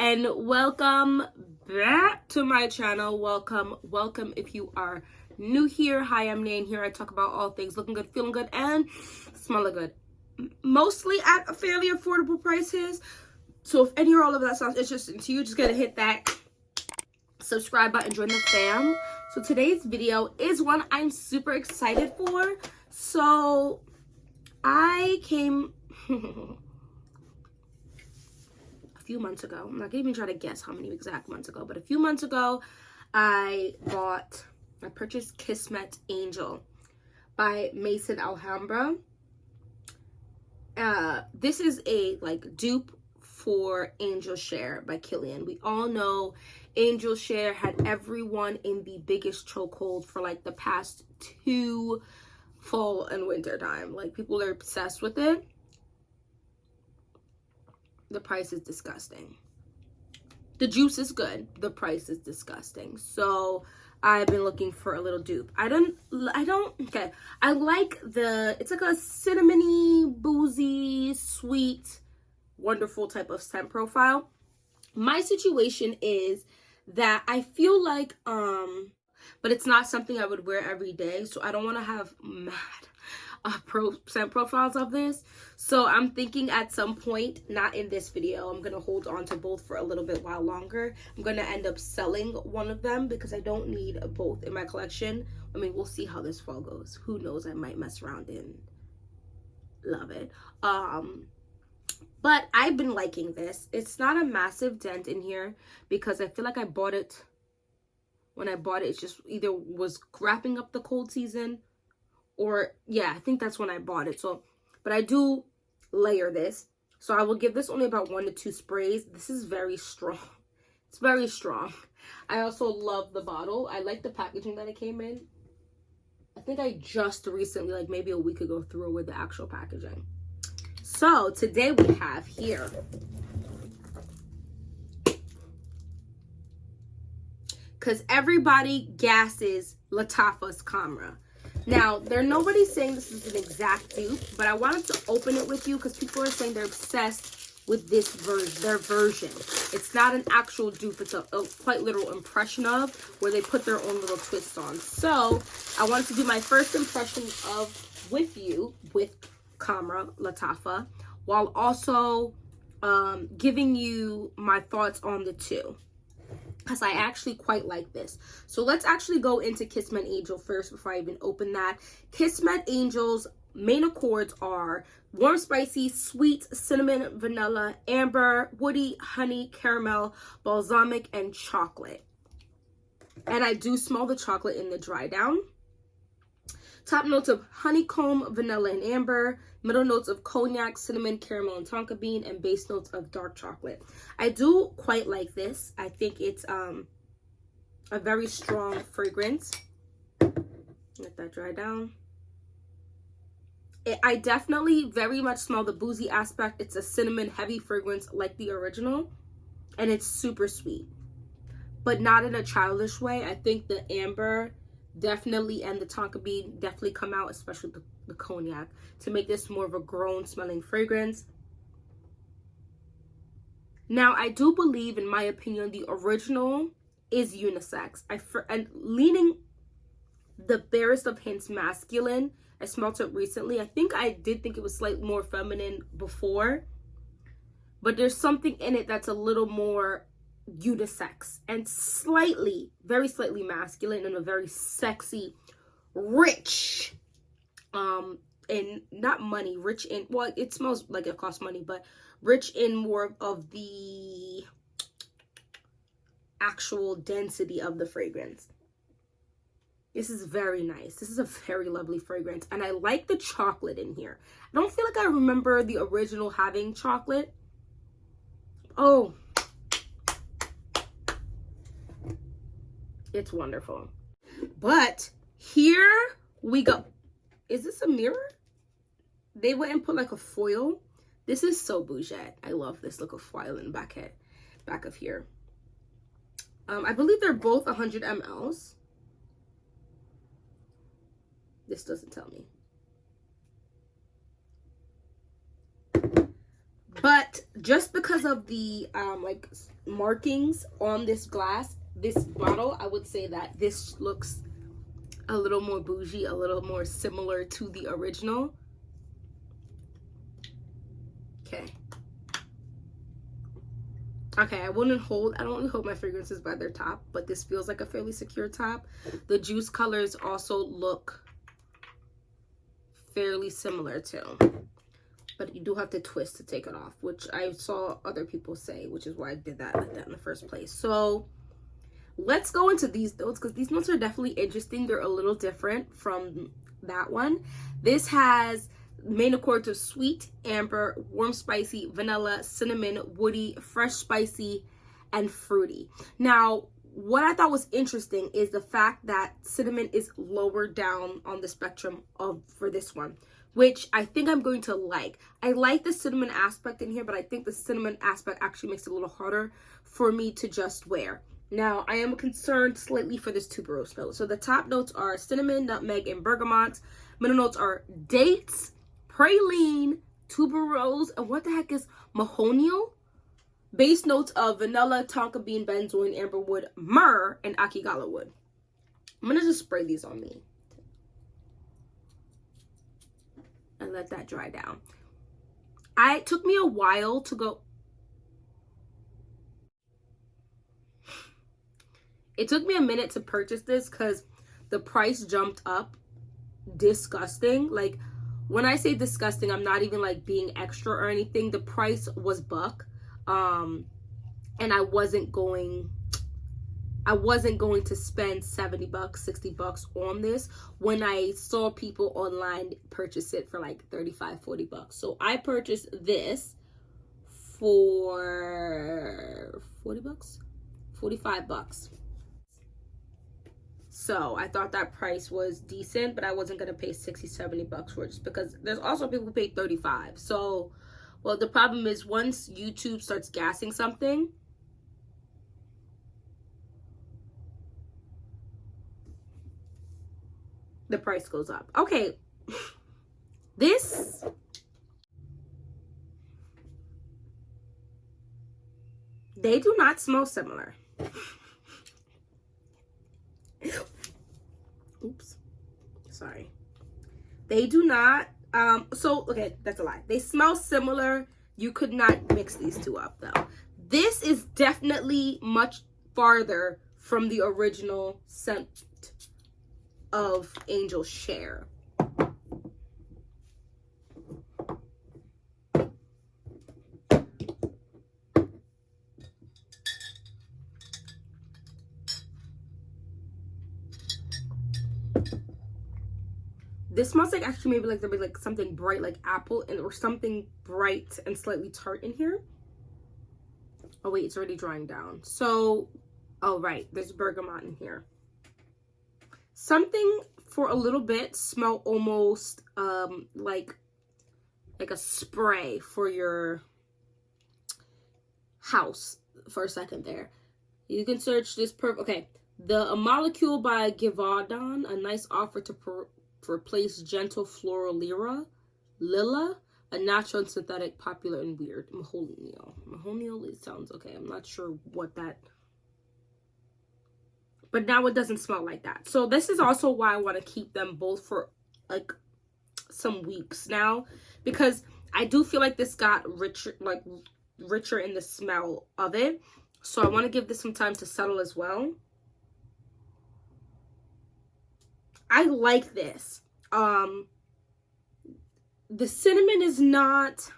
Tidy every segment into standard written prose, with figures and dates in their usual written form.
and welcome back to my channel. Welcome if you are new here. Hi, I'm Nan. Here I talk about all things looking good, feeling good, and smelling good, mostly at fairly affordable prices. So if any or all of that sounds interesting to you, just gotta hit that subscribe button, join the fam. So today's video is one I'm super excited for. So I came a few months ago. I'm not even trying to guess how many exact months ago, but a few months ago, I purchased Kismet Angel by Mason Alhambra. This is a dupe for Angel Share by Killian. We all know Angel Share had everyone in the biggest chokehold for the past 2 fall and winter time. People are obsessed with it. The price is disgusting. The juice is good. The price is disgusting. So I've been looking for a little dupe. I like it's like a cinnamony, boozy, sweet, wonderful type of scent profile. My situation is that I feel like, but it's not something I would wear every day. So I don't want to have mad scent profiles of this. So I'm thinking at some point, not in this video, I'm going to hold on to both for a little bit while longer. I'm going to end up selling one of them because I don't need both in my collection. I mean, we'll see how this fall goes. Who knows? I might mess around and love it. But I've been liking this. It's not a massive dent in here because I feel like I bought it. When I bought it, it just either was wrapping up the cold season, or yeah, I think that's when I bought it. So, but I do layer this. So I will give this only about 1 to 2 sprays. This is very strong. It's very strong. I also love the bottle. I like the packaging that it came in. I think I just recently, maybe a week ago, threw away the actual packaging. So today we have here because everybody gasses Lattafa's Khamrah. Now, nobody's saying this is an exact dupe, but I wanted to open it with you because people are saying they're obsessed with this their version. It's not an actual dupe. It's a quite literal impression of where they put their own little twist on. So I wanted to do my first impression with Khamrah, Lattafa, while also giving you my thoughts on the two, because I actually quite like this. So let's actually go into Kismet Angel first before I even open that. Kismet Angel's main accords are warm, spicy, sweet, cinnamon, vanilla, amber, woody, honey, caramel, balsamic, and chocolate. And I do smell the chocolate in the dry down. Top notes of honeycomb, vanilla, and amber. Middle notes of cognac, cinnamon, caramel, and tonka bean. And base notes of dark chocolate. I do quite like this. I think it's a very strong fragrance. Let that dry down. I definitely very much smell the boozy aspect. It's a cinnamon heavy fragrance like the original. And it's super sweet. But not in a childish way. I think the amber definitely and the tonka bean definitely come out, especially the cognac, to make this more of a grown smelling fragrance. Now, I do believe, in my opinion, the original is unisex. And leaning the barest of hints masculine. I smelled it recently. I did think it was slightly more feminine before, but there's something in it that's a little more unisex and very slightly masculine, and a very sexy, rich, and not money, rich in, well, it smells like it costs money, but rich in more of the actual density of the fragrance. This is very nice. This is a very lovely fragrance, and I like the chocolate in here. I don't feel like I remember the original having chocolate. Oh, it's wonderful. But here we go. Is this a mirror? They went and put a foil. This is so bougie. I love this look of foil in the back of here. I believe they're both 100 mLs. This doesn't tell me. But just because of the like markings on this glass, this bottle, I would say that this looks a little more bougie, a little more similar to the original. Okay. Okay, I don't really hold my fragrances by their top, but this feels like a fairly secure top. The juice colors also look fairly similar too, but you do have to twist to take it off, which I saw other people say, which is why I did that like that in the first place. So let's go into these notes, because these notes are definitely interesting. They're a little different from that one. This has main accords of sweet, amber, warm, spicy, vanilla, cinnamon, woody, fresh, spicy, and fruity. Now, what I thought was interesting is the fact that cinnamon is lower down on the spectrum for this one, which I think I'm going to like. I like the cinnamon aspect in here, but I think the cinnamon aspect actually makes it a little harder for me to just wear. Now, I am concerned slightly for this tuberose note. So the top notes are cinnamon, nutmeg, and bergamot. Middle notes are dates, praline, tuberose, and what the heck is mahonial? Base notes of vanilla, tonka bean, benzoin, amberwood, myrrh, and akigala wood. I'm gonna just spray these on me and let that dry down. It took me a while to go. It took me a minute to purchase this because the price jumped up disgusting. Like, when I say disgusting, I'm not even like being extra or anything. The price was buck. And I wasn't going to spend 70 bucks, 60 bucks on this when I saw people online purchase it for like 35, 40 bucks. So I purchased this for 40 bucks, 45 bucks. So I thought that price was decent, but I wasn't going to pay 60, 70 bucks for it, just because there's also people who pay 35. So, well, the problem is once YouTube starts gassing something, the price goes up. Okay. This, they do not smell similar. Oops, sorry. They do not. Okay, that's a lie. They smell similar. You could not mix these two up though. This is definitely much farther from the original scent of Angel Share. This smells like actually maybe like there'd be like something bright like apple or something bright and slightly tart in here. Oh wait, it's already drying down. So, oh right, there's bergamot in here. Something for a little bit smell almost like a spray for your house for a second there. You can search this okay. A Molecule by Givaudan, a nice offer to replace gentle floral lila, a natural and synthetic, popular and weird. Mahonial, it sounds okay. I'm not sure what that, but now it doesn't smell like that. So this is also why I want to keep them both for like some weeks now, because I do feel like this got richer in the smell of it. So I want to give this some time to settle as well. I like this. The cinnamon is not,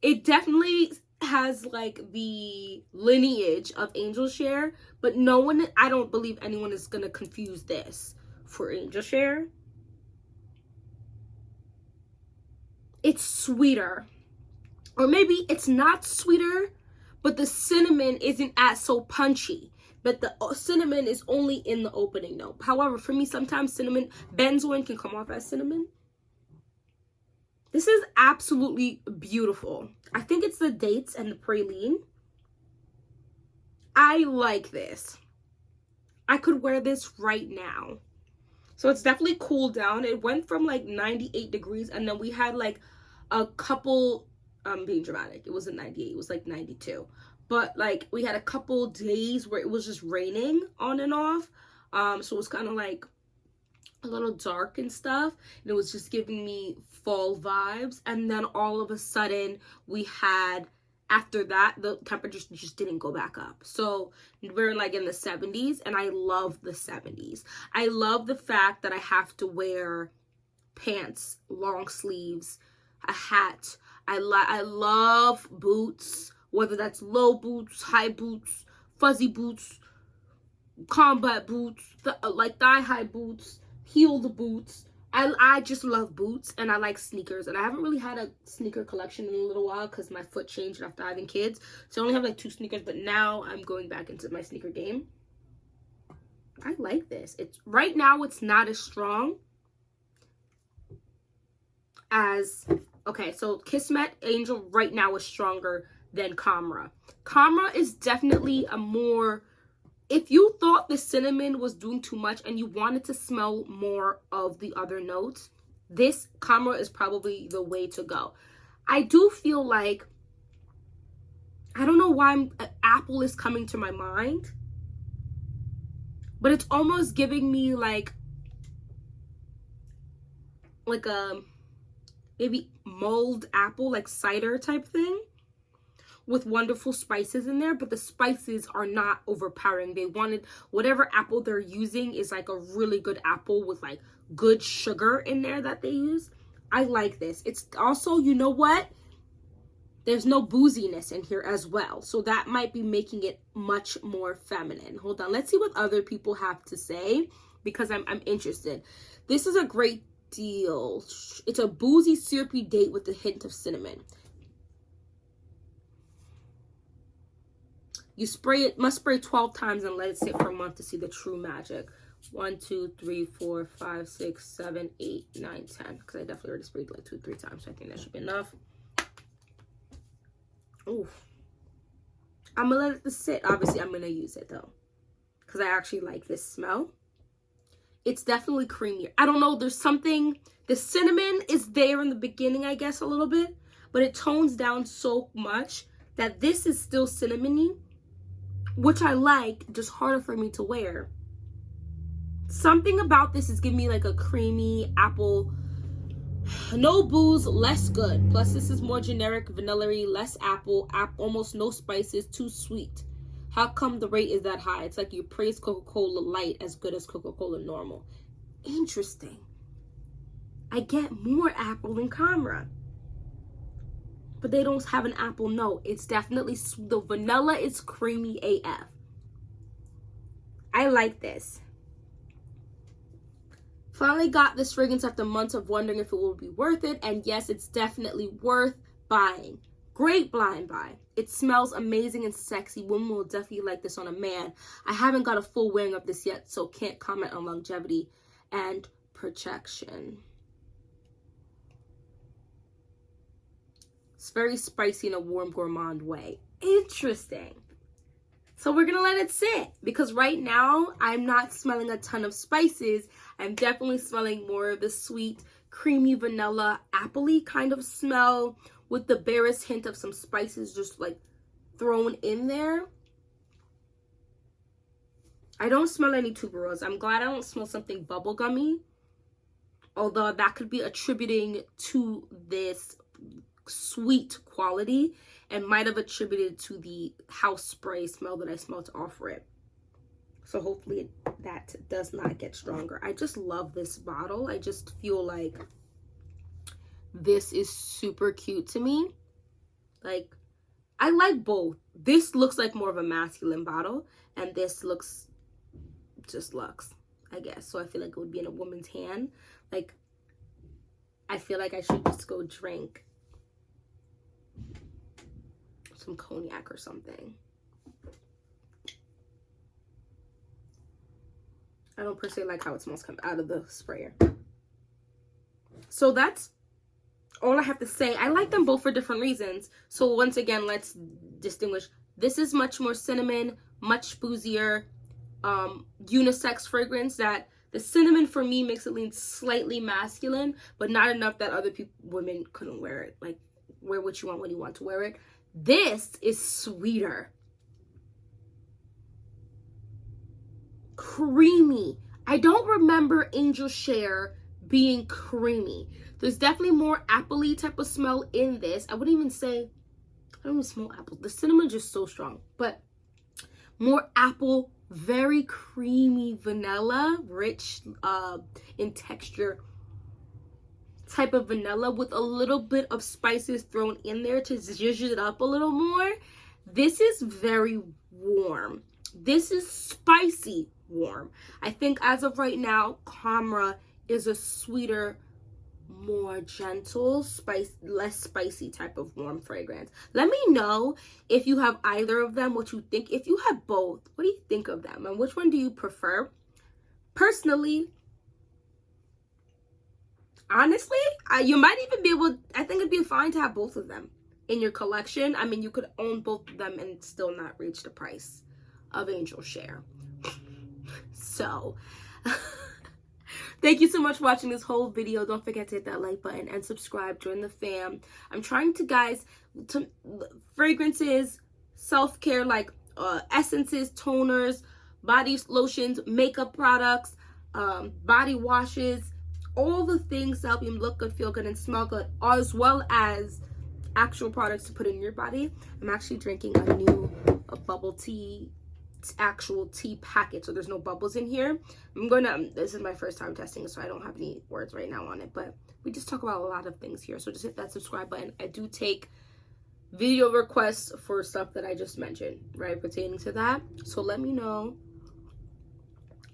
it definitely has like the lineage of Angel Share, but I don't believe anyone is gonna confuse this for Angel Share. It's sweeter, or maybe it's not sweeter, but the cinnamon isn't as so punchy. But the cinnamon is only in the opening note. However, for me, sometimes benzoin can come off as cinnamon. This is absolutely beautiful. I think it's the dates and the praline. I like this. I could wear this right now. So it's definitely cooled down. It went from like 98 degrees, and then we had like a couple I'm being dramatic. It wasn't 98. It was like 92. But like we had a couple days where it was just raining on and off. So it was kind of like a little dark and stuff. And it was just giving me fall vibes. And then all of a sudden we had, after that, the temperatures just didn't go back up. So we're like in the 70s, and I love the 70s. I love the fact that I have to wear pants, long sleeves, a hat. I love boots, whether that's low boots, high boots, fuzzy boots, combat boots, like thigh-high boots, heeled boots. I just love boots, and I like sneakers. And I haven't really had a sneaker collection in a little while because my foot changed after having kids. So I only have like 2 sneakers, but now I'm going back into my sneaker game. I like this. It's right now it's not as strong as, okay, so Kismet Angel right now is stronger than Khamrah. Khamrah is definitely a more, if you thought the cinnamon was doing too much and you wanted to smell more of the other notes, this Khamrah is probably the way to go. I do feel like, I don't know why apple is coming to my mind, but it's almost giving me like a maybe mulled apple, like cider type thing, with wonderful spices in there, but the spices are not overpowering. They wanted, whatever apple they're using is like a really good apple with like good sugar in there that they use. I like this. It's also, you know what? There's no booziness in here as well. So that might be making it much more feminine. Hold on. Let's see what other people have to say, because I'm interested. This is a great deal. It's a boozy, syrupy date with a hint of cinnamon. You spray it, must spray 12 times and let it sit for a month to see the true magic. 1, 2, 3, 4, 5, 6, 7, 8, 9, 10. Because I definitely already sprayed like 2, 3 times. So I think that should be enough. Ooh. I'm going to let it sit. Obviously, I'm going to use it though, because I actually like this smell. It's definitely creamier. I don't know. There's something. The cinnamon is there in the beginning, I guess, a little bit. But it tones down so much that this is still cinnamony, which I like, just harder for me to wear. Something about this is giving me like a creamy apple. No booze, less good. Plus this is more generic, vanilla-y, less apple, almost no spices, too sweet. How come the rate is that high? It's like you praise Coca-Cola Light as good as Coca-Cola Normal. Interesting. I get more apple than Khamrah, but they don't have an apple note. It's definitely, the vanilla is creamy AF. I like this. Finally got this fragrance after months of wondering if it will be worth it. And yes, it's definitely worth buying. Great blind buy. It smells amazing and sexy. Women will definitely like this on a man. I haven't got a full wearing of this yet, so can't comment on longevity and protection. It's very spicy in a warm, gourmand way. Interesting. So we're going to let it sit, because right now I'm not smelling a ton of spices. I'm definitely smelling more of the sweet, creamy, vanilla, apple-y kind of smell with the barest hint of some spices just like thrown in there. I don't smell any tuberose. I'm glad I don't smell something bubblegummy, although that could be attributing to this sweet quality and might have attributed to the house spray smell that I smelled to offer it. So hopefully that does not get stronger. I just love this bottle. I just feel like this is super cute to me. Like, I like both. This looks like more of a masculine bottle, and this looks just luxe, I guess. So I feel like it would be in a woman's hand. Like, I feel like I should just go drink some cognac or something. I don't per se like how it smells come out of the sprayer. So that's all I have to say. I like them both for different reasons. So once again, let's distinguish. This is much more cinnamon, much boozier, unisex fragrance. That the cinnamon for me makes it lean slightly masculine, but not enough that other women couldn't wear it. Like, wear what you want when you want to wear it. This is sweeter. Creamy. I don't remember Angel Share being creamy. There's definitely more apple-y type of smell in this. I wouldn't even say, I don't even smell apple. The cinnamon is just so strong, but more apple, very creamy vanilla, rich in texture type of vanilla with a little bit of spices thrown in there to zhuzh it up a little more. This is very warm. This is spicy warm. I think as of right now, Khamrah is a sweeter, more gentle, less spicy type of warm fragrance. Let me know if you have either of them, what you think. If you have both, what do you think of them? And which one do you prefer? Personally, honestly, you might even be able, I think it'd be fine to have both of them in your collection. I mean, you could own both of them and still not reach the price of Angel Share. So, thank you so much for watching this whole video. Don't forget to hit that like button and subscribe. Join the fam. I'm trying to, guys, to fragrances, self-care, like essences, toners, body lotions, makeup products, body washes, all the things to help you look good, feel good, and smell good, as well as actual products to put in your body. I'm actually drinking a new bubble tea, actual tea packet, so there's no bubbles in here. This is my first time testing it, so I don't have any words right now on it, but we just talk about a lot of things here, so just hit that subscribe button. I do take video requests for stuff that I just mentioned, right, pertaining to that, so let me know.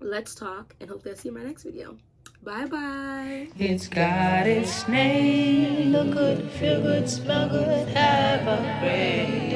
Let's talk, and hopefully I'll see you in my next video. Bye bye. It's got its name. Look good, feel good, smell good, have a great